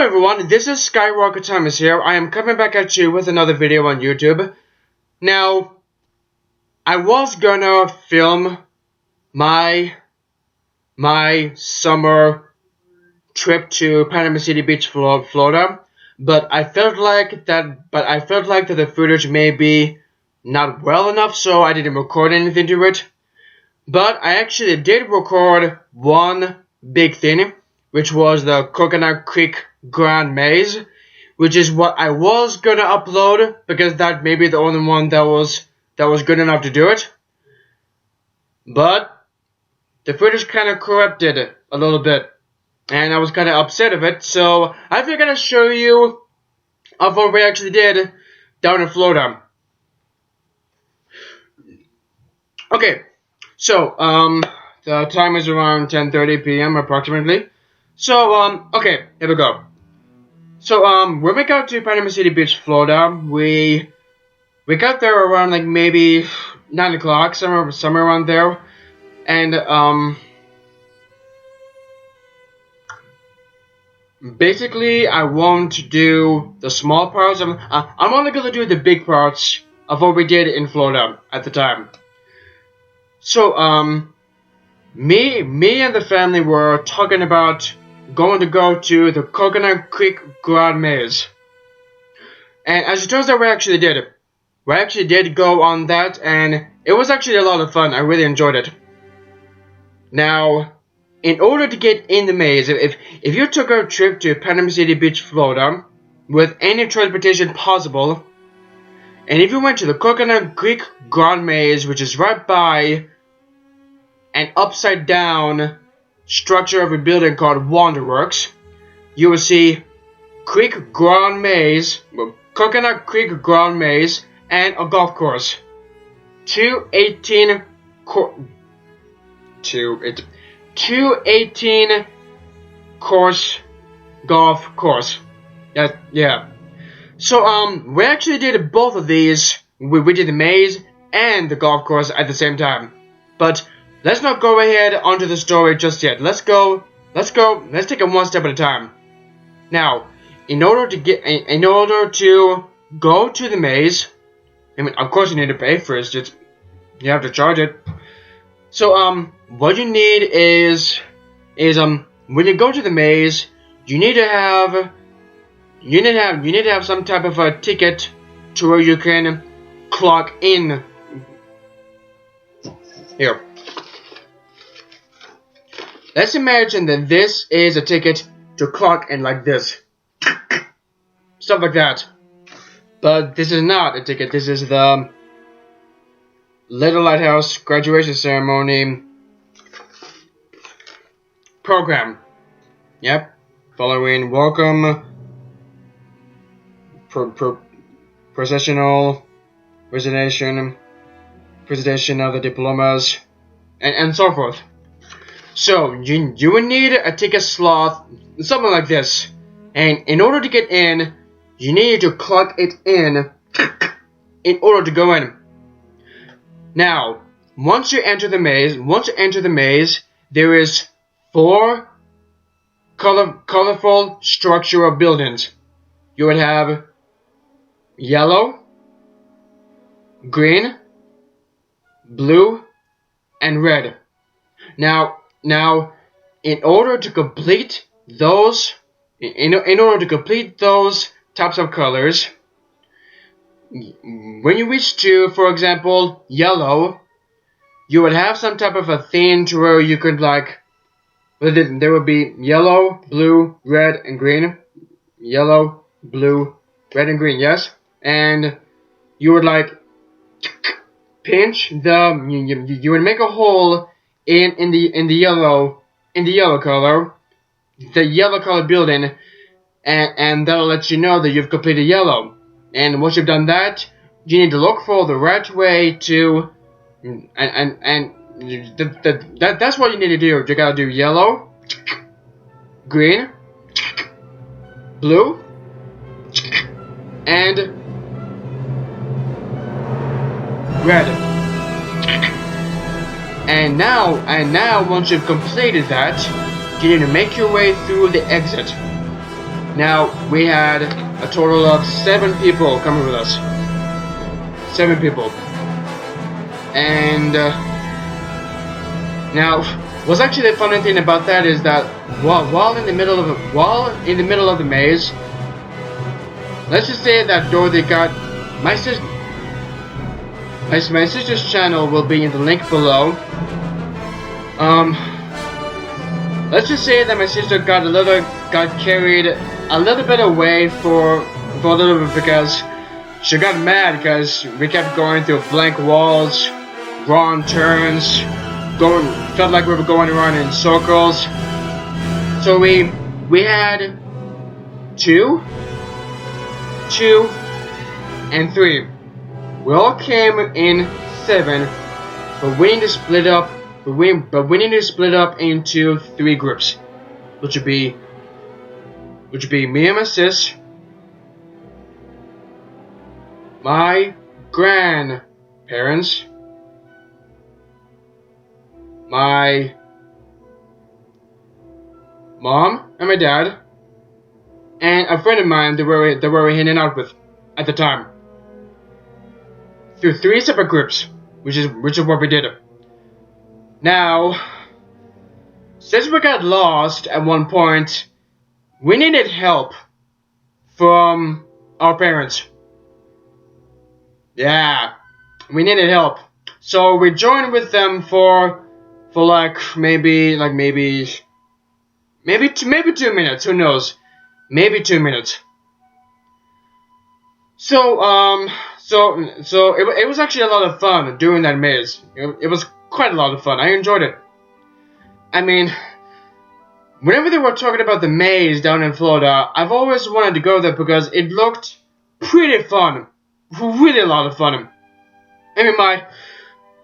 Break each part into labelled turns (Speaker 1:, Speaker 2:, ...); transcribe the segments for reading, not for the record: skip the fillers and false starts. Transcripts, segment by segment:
Speaker 1: everyone, this is Skywalker Thomas here. I am coming back at you with another video on YouTube. Now, I was gonna film my summer trip to Panama City Beach, Florida, but I felt like that the footage may be not well enough, so I didn't record anything to it. But I actually did record one big thing, which was the Coconut Creek Grand Maze, which is what I was gonna upload because that may be the only one that was good enough to do it. But the footage kind of corrupted a little bit, and I was kind of upset of it. So I figured I'd show you of what we actually did down in Florida. Okay, so the time is around 10:30 p.m. approximately. So okay, here we go. So when we got to Panama City Beach, Florida, we got there around like maybe 9 o'clock, somewhere around there, and basically I won't do the small parts. I'm only gonna do the big parts of what we did in Florida at the time. So me and the family were talking about going to go to the Coconut Creek Grand Maze, and as it turns out, we actually did. We actually did go on that, and it was actually a lot of fun. I really enjoyed it. Now, in order to get in the maze, if you took a trip to Panama City Beach, Florida, with any transportation possible, and if you went to the Coconut Creek Grand Maze, which is right by an upside down structure of a building called Wonderworks, you will see Coconut Creek Grand Maze, and a golf course. 218 course golf course. Yeah. So we actually did both of these. We did the maze and the golf course at the same time. But let's not go ahead onto the story just yet. Let's take it one step at a time. Now, in order to go to the maze, I mean, of course you need to pay first. You have to charge it. So what you need is when you go to the maze, you need to have some type of a ticket to where you can clock in. Here. Let's imagine that this is a ticket to clock in like this. Stuff like that. But this is not a ticket. This is the Little Lighthouse graduation ceremony program. Yep. Following welcome, processional, presentation of the diplomas, and so forth. So you would need a ticket slot, something like this, and in order to get in, you need to clock it in order to go in. Now, once you enter the maze, there is 4 colorful structural buildings. You would have yellow, green, blue, and red. Now, in order to complete those types of colors, when you reach to, for example, yellow, you would have some type of a thing to where you could there would be yellow, blue, red, and green. Yellow, blue, red, and green. Yes, and you would pinch you would make a hole in the yellow color, the yellow color building, and that'll let you know that you've completed yellow. And once you've done that, you need to look for the right way to, that's what you need to do. You gotta do yellow, green, blue, and red. And now once you've completed that, you need to make your way through the exit. Now we had a total of 7 people coming with us. 7 people. And now, what's actually the funny thing about that is that while in the middle of the maze, let's just say that Dorothy got my sister's channel will be in the link below. Let's just say that my sister got carried a little bit away for a little bit because she got mad because we kept going through blank walls, wrong turns, felt like we were going around in circles. So we had 2, and 3. We all came in 7, but we need to split up. But we need to split up into 3 groups, which would be me and my sis, my grandparents, my mom and my dad, and a friend of mine that we were hanging out with at the time. Through 3 separate groups, which is what we did. Now, since we got lost at one point, we needed help from our parents. Yeah, we needed help. So we joined with them for like maybe 2 minutes. Who knows? Maybe 2 minutes. So it was actually a lot of fun doing that maze. It was quite a lot of fun. I enjoyed it. I mean, whenever they were talking about the maze down in Florida, I've always wanted to go there because it looked pretty fun. Really a lot of fun. I mean,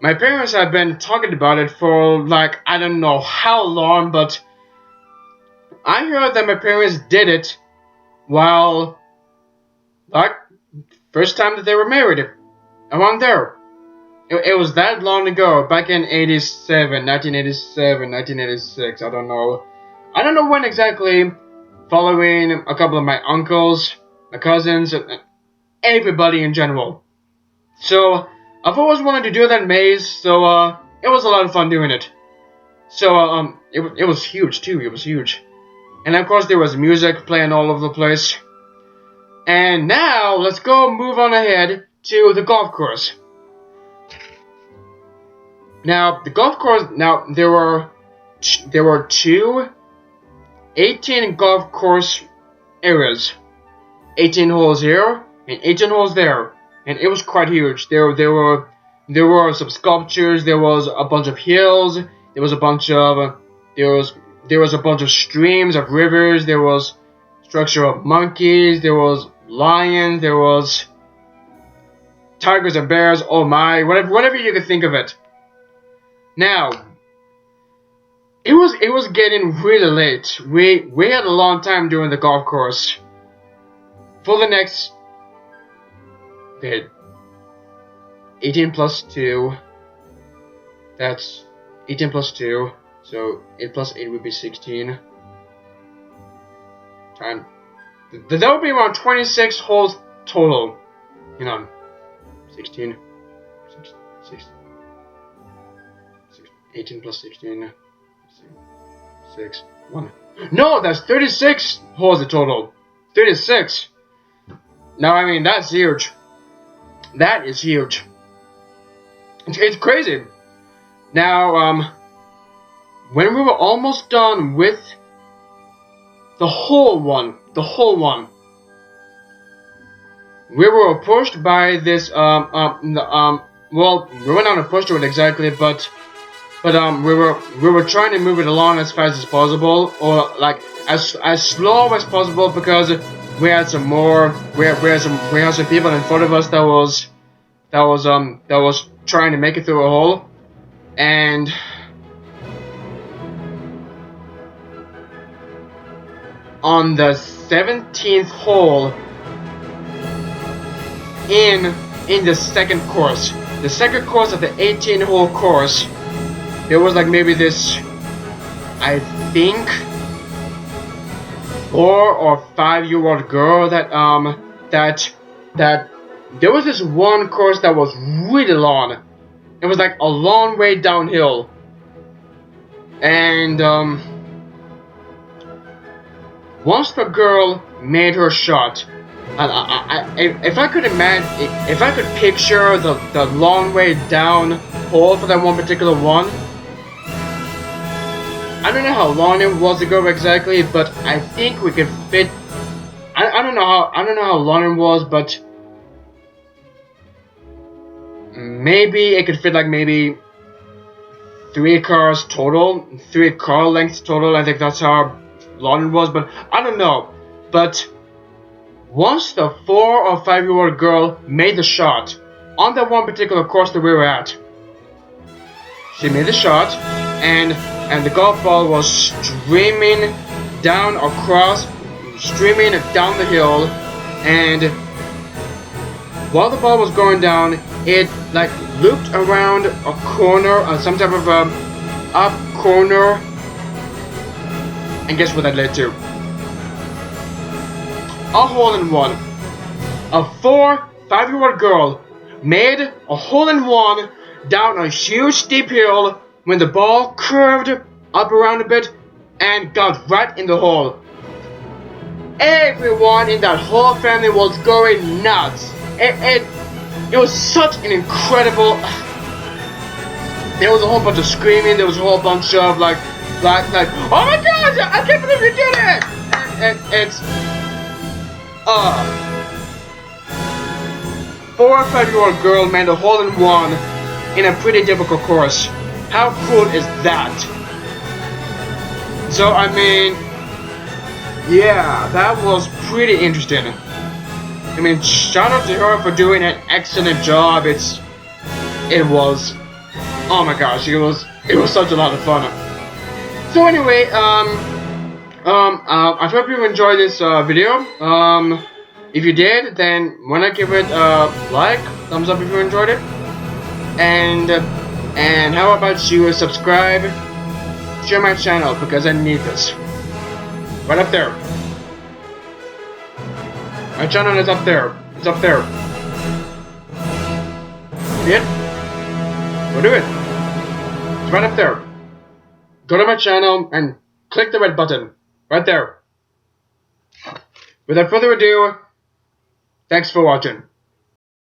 Speaker 1: my parents have been talking about it for like, I don't know how long, but I heard that my parents did it while, like, first time that they were married. Around there. It was that long ago, back in 1987, 1986, I don't know. I don't know when exactly, following a couple of my uncles, my cousins, and everybody in general. So, I've always wanted to do that maze, so, it was a lot of fun doing it. So, it was huge too, it was huge. And of course there was music playing all over the place. And now, let's go move on ahead to the golf course. Now, the golf course, there were 2 18 golf course areas. 18 holes here, and 18 holes there. And it was quite huge. There were some sculptures, there was a bunch of hills, there was a bunch of streams, of rivers, there was structure of monkeys, there was lions, there was tigers and bears, oh my, whatever you could think of it. Now, it was getting really late. We had a long time doing the golf course. For the next, okay, 18 plus 2, that's 18 plus 2, so 8 plus 8 would be 16. That would be around 26 holes total. 16, 18 plus 16, 6, 1. No, that's 36 holes in total. 36. Now, I mean, that's huge. That is huge. It's crazy. Now, when we were almost done with the whole one, we were approached by this, well, we went on a push to it exactly, but we were trying to move it along as fast as possible, or like as slow as possible, because we had some people in front of us that was trying to make it through a hole, and on the 17th hole in the second course of the 18-hole course, there was like maybe this, I think 4 or 5-year-old girl that that there was this one course that was really long. It was like a long way downhill. And once the girl made her shot, if I could imagine, if I could picture the long way down hole for that one particular one, I don't know how long it was to go exactly, but I think we could fit. I don't know how long it was, but maybe it could fit like maybe 3 cars total, 3 car lengths total. I think that's how long it was, but I don't know. But once the 4 or 5-year-old girl made the shot on that one particular course that we were at, she made the shot, and the golf ball was streaming down the hill, and while the ball was going down, it like looped around a corner, some type of up corner, and guess what that led to? A hole-in-one. A 5-year-old girl made a hole-in-one down a huge steep hill when the ball curved up around a bit and got right in the hole. Everyone in that whole family was going nuts. It was such an incredible. There was a whole bunch of screaming. There was a whole bunch of like, oh my God! I can't believe you did it! And it's 4 or 5-year-old girl made a hole-in-one in a pretty difficult course. How cool is that? So I mean, yeah, that was pretty interesting. I mean, shout out to her for doing an excellent job. It was, oh my gosh, it was such a lot of fun. So anyway, I hope you enjoyed this video. If you did, then why not give it a like, thumbs up if you enjoyed it, and how about you subscribe to my channel because I need this. Right up there. My channel is up there. It's up there. See it? Go do it. It's right up there. Go to my channel and click the red button. Right there. Without further ado, thanks for watching.